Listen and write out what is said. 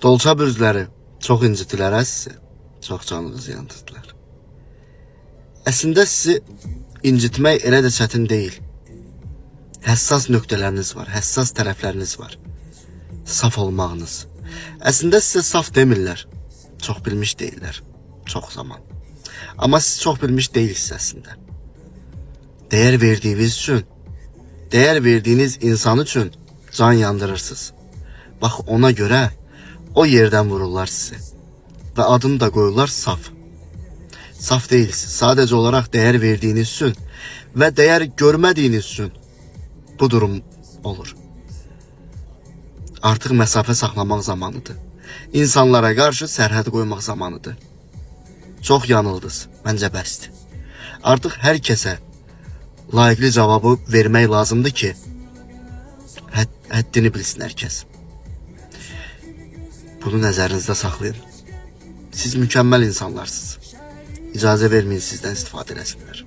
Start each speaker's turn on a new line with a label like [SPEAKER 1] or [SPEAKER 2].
[SPEAKER 1] Dolça bürcləri çox incitdilər sizi. Çox canınızı yandırdılar. Əslində sizi incitmək elə də çətin deyil. Həssas nöqtələriniz var, həssas tərəfləriniz var. Saf olmağınız. Əslində sizə saf demirlər. Çox bilmiş deyirlər. Çox zaman. Amma siz çox bilmiş deyilsiniz əslində. Dəyər verdiyiniz üçün, dəyər verdiyiniz insan üçün can yandırırsınız. Bax ona görə o yerdən vururlar sizi. Və adını da qoyurlar saf. Saf deyilsiniz. Sadəcə olaraq dəyər verdiyiniz üçün və dəyər görmədiyiniz üçün bu durum olur. Artıq məsafə saxlamaq zamanıdır. İnsanlara qarşı sərhəd qoymaq zamanıdır. Çox yanıldınız. Məncə bəsdir. Artıq hər kəsə layiqli cavabı vermək lazımdır ki, həddini bilsin hər kəs. Bunu nəzərinizdə saxlayın. Siz mükəmməl insanlarsınız. İcazə verməyin sizdən istifadə eləsinlər.